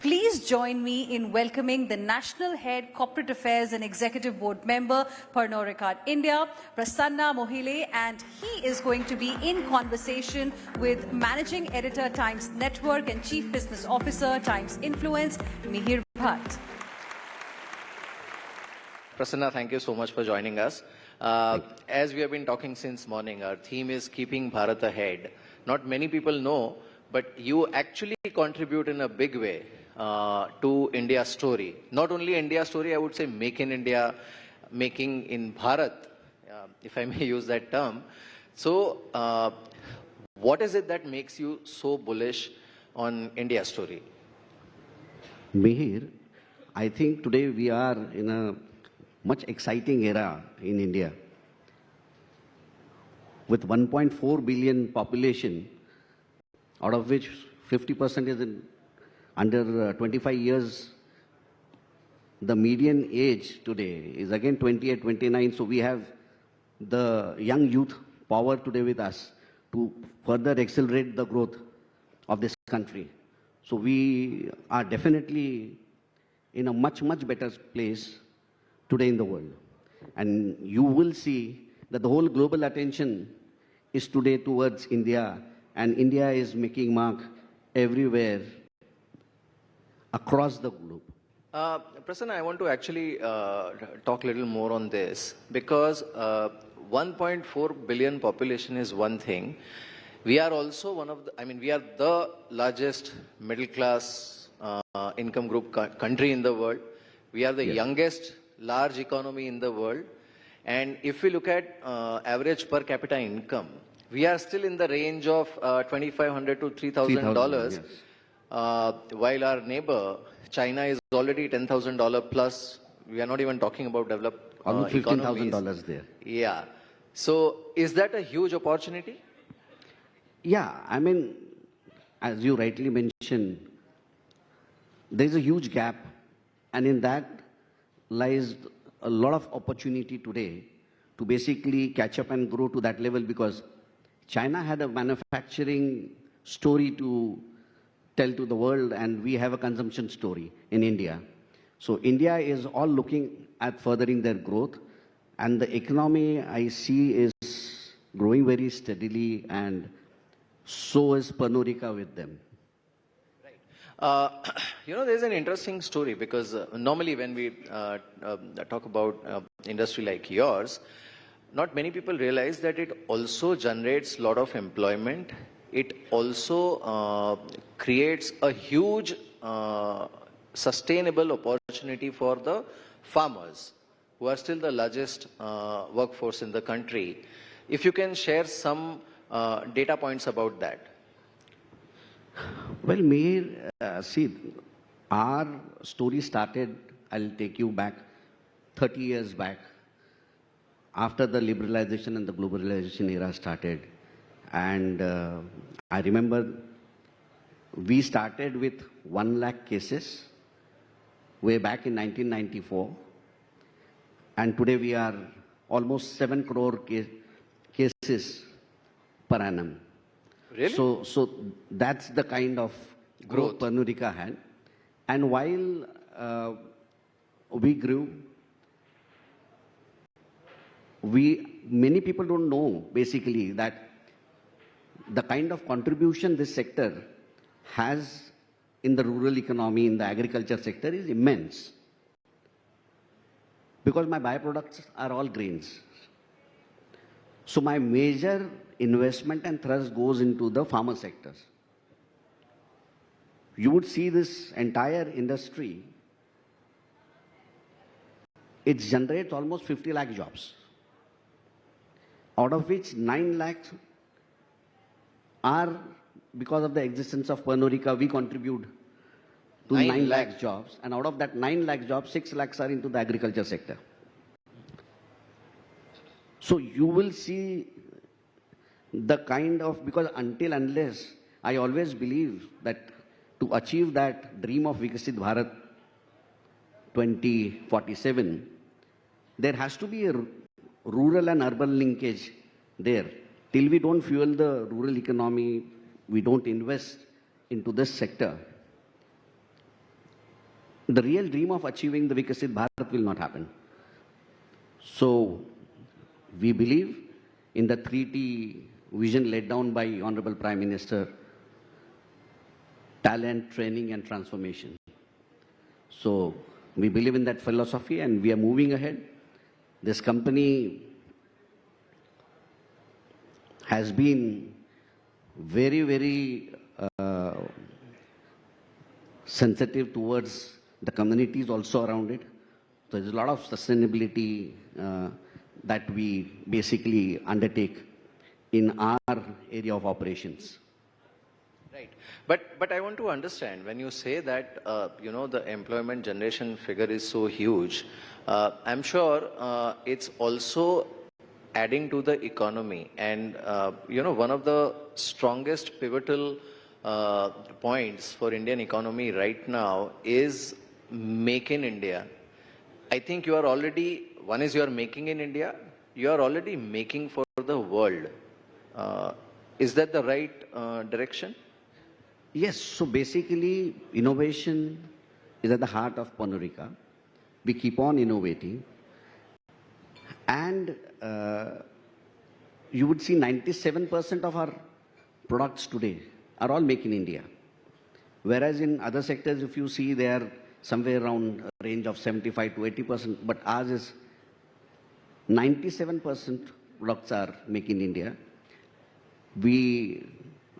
Please join me in welcoming the National Head Corporate Affairs and Executive Board Member, Pernod Ricard India, Prasanna Mohile, and he is going to be in conversation with Managing Editor, Times Network, and Chief Business Officer, Times Influence, Mihir Bharat. Prasanna, thank you so much for joining us. As we have been talking since morning, our theme is keeping Bharat ahead. Not many people know, but you actually contribute in a big way to India's story. Not only India's story, I would say make in India, making in Bharat, if I may use that term. So, what is it that makes you so bullish on India's story? Mihir, I think today we are in a much exciting era in India. With 1.4 billion population, out of which 50% is under 25 years, the median age today is again 28, 29. So we have the young youth power today with us to further accelerate the growth of this country. So we are definitely in a much, much better place today in the world. And you will see that the whole global attention is today towards India, and India is making mark everywhere across the globe. Prasanna, I want to actually talk a little more on this because 1.4 billion population is one thing. We are also one of the, we are the largest middle class income group country in the world. We are the youngest large economy in the world. And if we look at average per capita income, we are still in the range of $2,500 to $3,000, yes. While our neighbor, China, is already $10,000 plus. We are not even talking about developed almost $15,000 there. Yeah. So is that a huge opportunity? Yeah, as you rightly mentioned, there is a huge gap, and in that lies a lot of opportunity today to basically catch up and grow to that level, because China had a manufacturing story to tell to the world, and we have a consumption story in India. So India is all looking at furthering their growth, and the economy I see is growing very steadily, and so is Panorika with them. There's an interesting story because normally when we talk about industry like yours, not many people realize that it also generates a lot of employment. It also creates a huge sustainable opportunity for the farmers, who are still the largest workforce in the country. If you can share some data points about that. Well, Mir, see, our story started, I'll take you back 30 years back, after the liberalization and the globalization era started. And I remember we started with 1 lakh cases way back in 1994. And today we are almost 7 crore cases per annum. Really? So that's the kind of growth Panorika had. And while we grew, many people don't know basically that the kind of contribution this sector has in the rural economy, in the agriculture sector, is immense. Because my byproducts are all grains. So my major investment and thrust goes into the farmer sectors. You would see this entire industry, it generates almost 50 lakh jobs, out of which 9 lakhs are because of the existence of Panorika. We contribute to 9 lakh jobs, and out of that 9 lakh jobs, 6 lakhs are into the agriculture sector. So you will see the kind of, because unless, I always believe that to achieve that dream of Vikasit Bharat 2047, there has to be a rural and urban linkage there. Till we don't fuel the rural economy, we don't invest into this sector, the real dream of achieving the Vikasit Bharat will not happen. So we believe in the 3T vision laid down by Honorable Prime Minister, talent, training and transformation. So we believe in that philosophy and we are moving ahead. This company has been very, very sensitive towards the communities also around it. So there's a lot of sustainability that we basically undertake in our area of operations. Right. But I want to understand, when you say that, the employment generation figure is so huge, I'm sure it's also adding to the economy. And, one of the strongest pivotal points for Indian economy right now is Make in India. I think you are already, one is you are making in India, you are already making for the world. Is that the right direction? Yes, so basically innovation is at the heart of Panorika. We keep on innovating and you would see 97% of our products today are all made in India. Whereas in other sectors, if you see, they are somewhere around a range of 75 to 80%, but ours is 97% products are made in India. We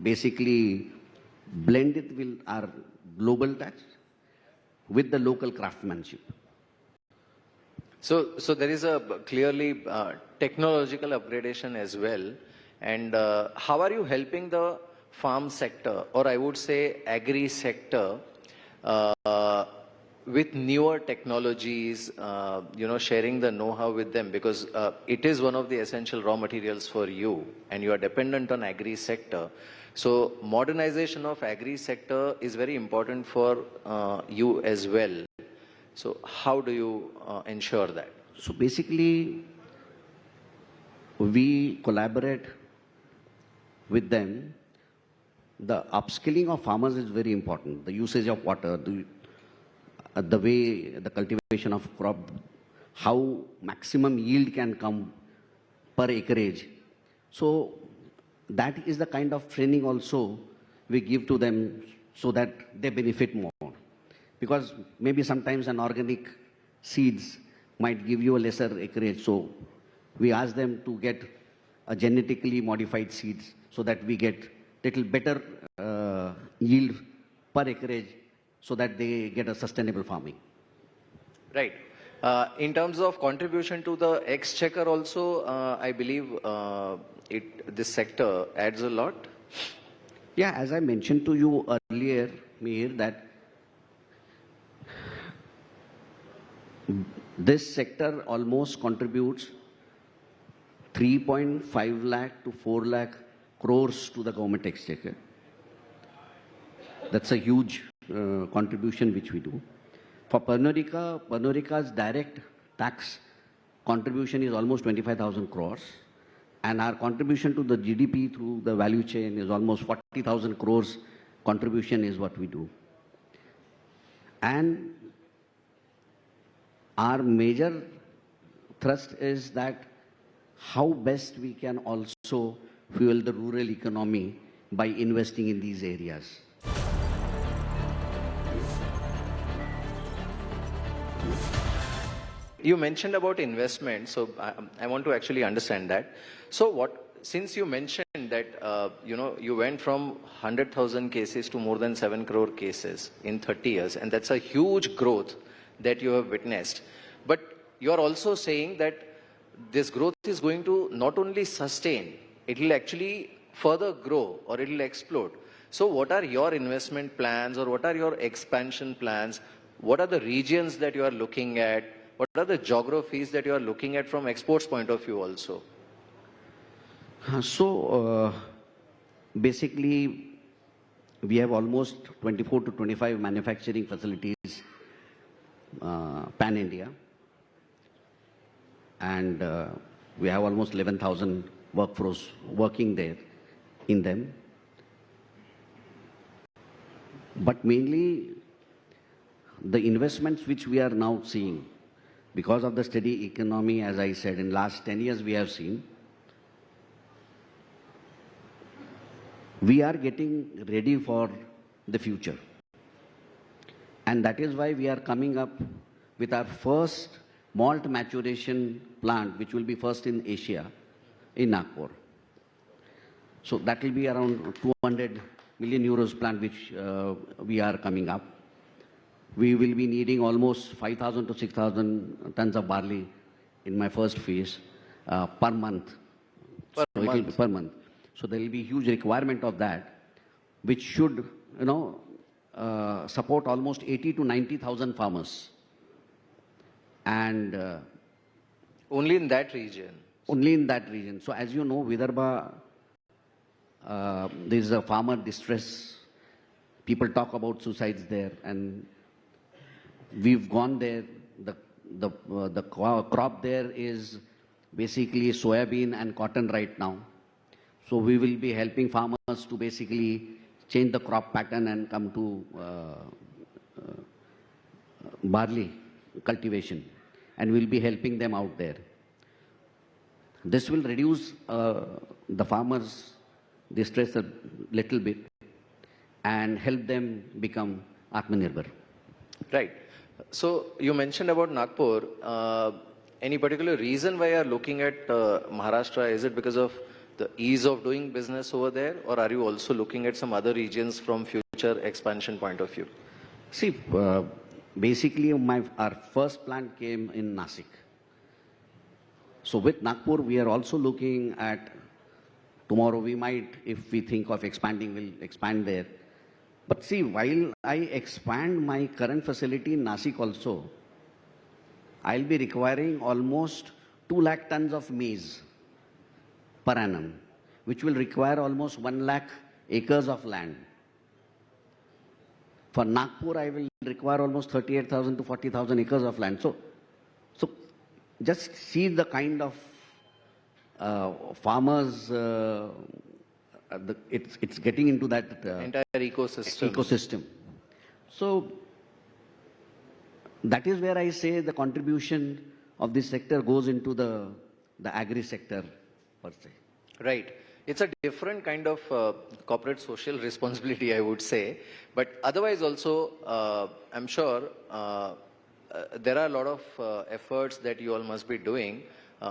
basically blend it with our global touch with the local craftsmanship. So there is a clearly technological upgradation as well. And how are you helping the farm sector, or I would say agri sector, with newer technologies, sharing the know-how with them, because it is one of the essential raw materials for you and you are dependent on agri sector. So modernization of agri sector is very important for you as well. So how do you ensure that? So basically, we collaborate with them. The upskilling of farmers is very important. The usage of water, the way the cultivation of crop, how maximum yield can come per acreage. So that is the kind of training also we give to them so that they benefit more. Because maybe sometimes an organic seeds might give you a lesser acreage. So we ask them to get a genetically modified seeds so that we get little better yield per acreage so that they get a sustainable farming. Right. In terms of contribution to the exchequer also, I believe this sector adds a lot. Yeah, as I mentioned to you earlier, Mihir, that this sector almost contributes 3.5 lakh to 4 lakh crores to the government exchequer. That's a huge contribution which we do. For Pernod Ricard's direct tax contribution is almost 25,000 crores. And our contribution to the GDP through the value chain is almost 40,000 crores contribution is what we do. And our major thrust is that how best we can also fuel the rural economy by investing in these areas. You mentioned about investment, so I want to actually understand that. So since you mentioned that, you went from 100,000 cases to more than 7 crore cases in 30 years, and that's a huge growth that you have witnessed. But you are also saying that this growth is going to not only sustain, it will actually further grow or it will explode. So what are your investment plans or what are your expansion plans? What are the regions that you are looking at? What are the geographies that you are looking at from exports point of view also? So basically, we have almost 24 to 25 manufacturing facilities pan-India. And we have almost 11,000 workforce working there in them. But mainly, the investments which we are now seeing, because of the steady economy, as I said, in last 10 years we have seen, we are getting ready for the future. And that is why we are coming up with our first malt maturation plant, which will be first in Asia, in Nagpur. So that will be around 200 million euros plant, which we are coming up. We will be needing almost 5,000 to 6,000 tons of barley in my first phase per month. Per month. So there will be huge requirement of that, which should, support almost 80 to 90,000 farmers. And only in that region. Only in that region. So as you know, Vidarbha, there is a farmer distress. People talk about suicides there, and we've gone there. The crop there is basically soybean and cotton right now. So we will be helping farmers to basically change the crop pattern and come to barley cultivation, and we'll be helping them out there. This will reduce the farmers' distress a little bit and help them become Atmanirbhar. Right. So you mentioned about Nagpur. Any particular reason why you are looking at Maharashtra? Is it because of the ease of doing business over there, or are you also looking at some other regions from future expansion point of view? See, basically our first plant came in Nasik. So with Nagpur, we are also looking at, tomorrow we might, if we think of expanding, we'll expand there. But see, while I expand my current facility in Nasik also, I'll be requiring almost 2 lakh tons of maize per annum, which will require almost 1 lakh acres of land. For Nagpur, I will require almost 38,000 to 40,000 acres of land. So just see the kind of farmers, it's getting into that entire ecosystem. So that is where I say the contribution of this sector goes into the agri sector per se. Right. It's a different kind of corporate social responsibility, I would say. But otherwise also, I'm sure there are a lot of efforts that you all must be doing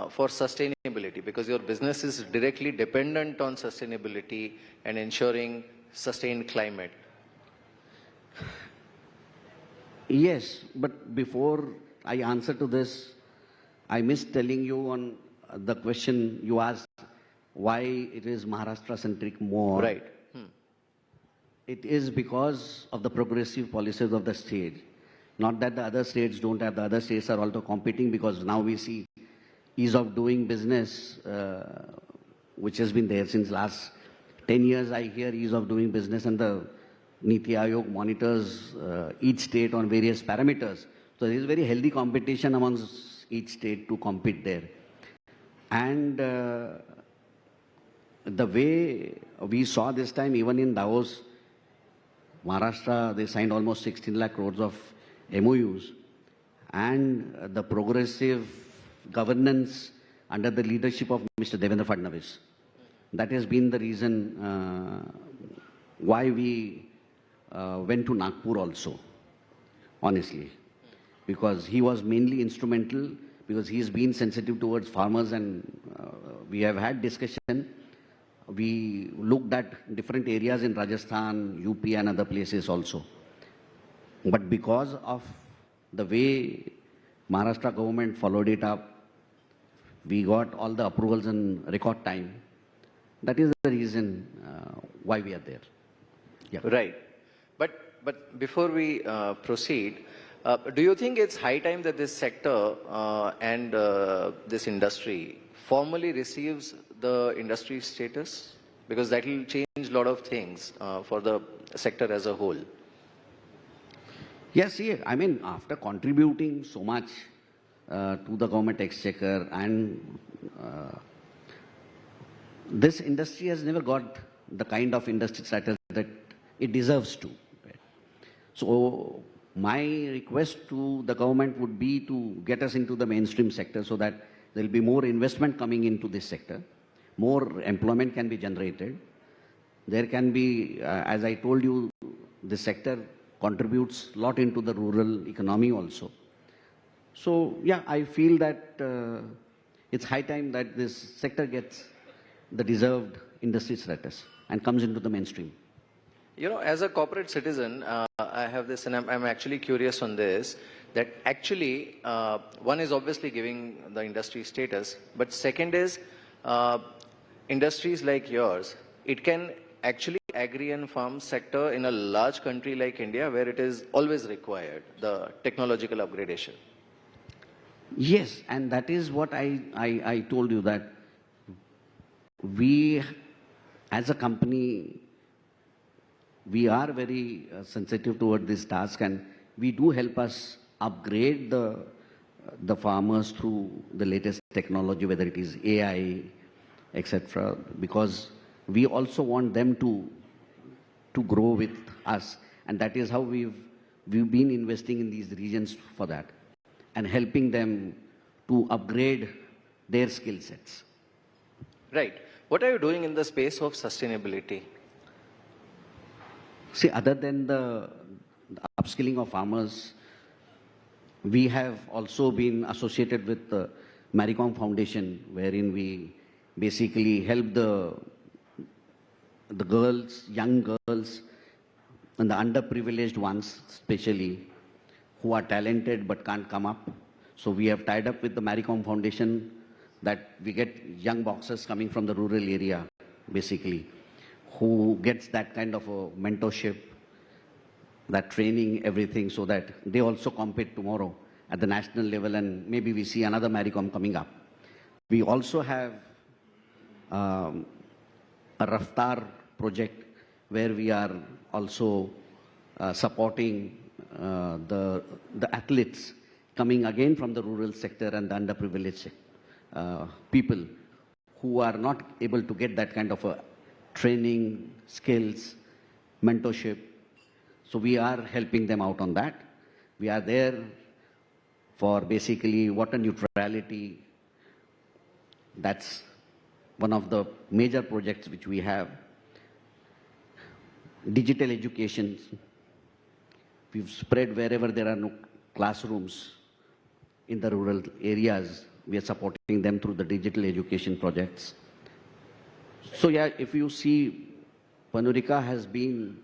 for sustainability, because your business is directly dependent on sustainability and ensuring sustained climate. Yes, but before I answer to this, I missed telling you on the question you asked, why it is Maharashtra-centric more. Right. It is because of the progressive policies of the state. Not that the other states don't have, the other states are also competing, because now we see ease of doing business, which has been there since last 10 years. I hear ease of doing business, and the Niti Aayog monitors each state on various parameters. So there is very healthy competition amongst each state to compete there. And the way we saw this time, even in Davos, Maharashtra, they signed almost 16 lakh crores of MOUs, and the progressive governance under the leadership of Mr. Devendra Fadnavis. That has been the reason why we went to Nagpur also, honestly, because he was mainly instrumental, because he has been sensitive towards farmers, and we have had discussion. We looked at different areas in Rajasthan, UP and other places also. But because of the way Maharashtra government followed it up, we got all the approvals in record time. That is the reason why we are there. Yeah. Right. But before we proceed, do you think it's high time that this sector and this industry formally receives the industry status? Because that will change a lot of things for the sector as a whole. Yes, yeah, I mean, after contributing so much to the government exchequer, and this industry has never got the kind of industry status that it deserves to. Right? So my request to the government would be to get us into the mainstream sector so that there will be more investment coming into this sector, more employment can be generated. There can be, as I told you, this sector contributes a lot into the rural economy also. So, yeah, I feel that it's high time that this sector gets the deserved industry status and comes into the mainstream. You know, as a corporate citizen, I have this, and I'm actually curious on this, that actually, one is obviously giving the industry status, but second is, industries like yours, it can actually agri and farm sector in a large country like India, where it is always required, the technological upgradation. Yes, and that is what I told you, that we, as a company, we are very sensitive toward this task, and we do help us upgrade the farmers through the latest technology, whether it is AI, etc. Because we also want them to grow with us, and that is how we've been investing in these regions for that, and helping them to upgrade their skill sets. Right. What are you doing in the space of sustainability? See, other than the upskilling of farmers, we have also been associated with the Maricom Foundation, wherein we basically help the girls, young girls, and the underprivileged ones especially, who are talented but can't come up. So we have tied up with the Maricom Foundation that we get young boxers coming from the rural area, basically, who gets that kind of a mentorship, that training, everything, so that they also compete tomorrow at the national level, and maybe we see another Maricom coming up. We also have a Raftar project where we are also supporting the athletes coming again from the rural sector and the underprivileged people who are not able to get that kind of a training, skills, mentorship. So we are helping them out on that. We are there for basically water neutrality. That's one of the major projects which we have. Digital education. We've spread wherever there are no classrooms in the rural areas. We are supporting them through the digital education projects. So yeah, if you see, Panorika has been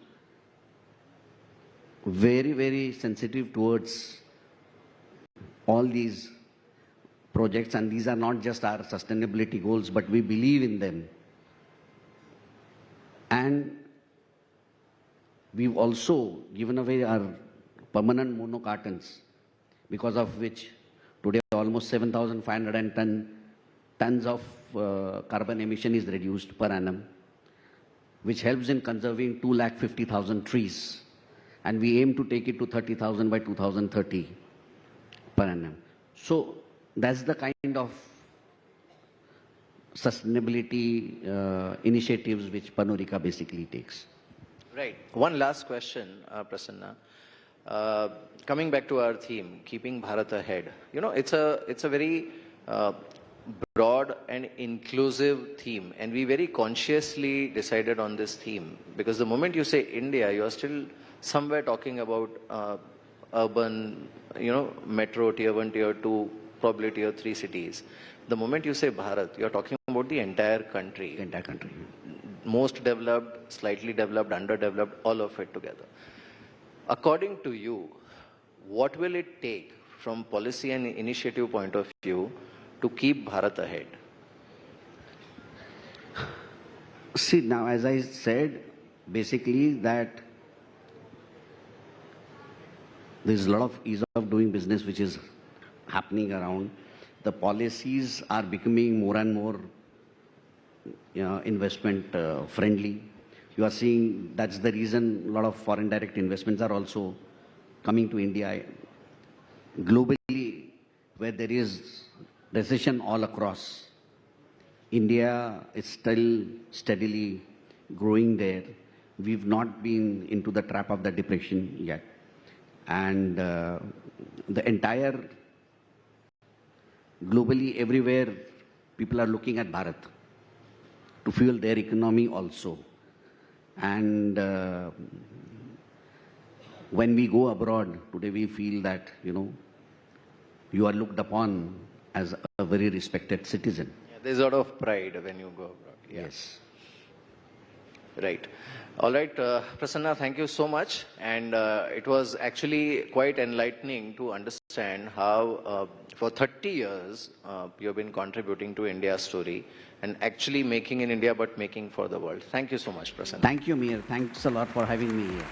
very, very sensitive towards all these projects, and these are not just our sustainability goals, but we believe in them. And we've also given away our permanent mono cartons, because of which today almost 7,510 tons of carbon emission is reduced per annum, which helps in conserving 250,000 trees. And we aim to take it to 30,000 by 2030 per annum. So that's the kind of sustainability initiatives which Panorika basically takes. Right. One last question, Prasanna. Coming back to our theme, keeping Bharat ahead. You know, it's a very broad and inclusive theme, and we very consciously decided on this theme, because the moment you say India, you are still somewhere talking about urban, metro, tier 1, tier 2, probably tier 3 cities. The moment you say Bharat, you're talking about the entire country. The entire country. Most developed, slightly developed, underdeveloped, all of it together. According to you, what will it take from policy and initiative point of view to keep Bharat ahead? See, now, as I said, basically that there's a lot of ease of doing business which is happening around. The policies are becoming more and more investment friendly. You are seeing that's the reason a lot of foreign direct investments are also coming to India. Globally, where there is recession all across, India is still steadily growing there. We've not been into the trap of the depression yet. And the entire, globally, everywhere, people are looking at Bharat to fuel their economy also. And when we go abroad, today we feel that, you are looked upon as a very respected citizen. Yeah, there's a lot of pride when you go abroad. Yeah. Yes. Right. All right, Prasanna, thank you so much. And it was actually quite enlightening to understand how, for 30 years, you've been contributing to India's story and actually making in India, but making for the world. Thank you so much, Prasanna. Thank you, Mir. Thanks a lot for having me here.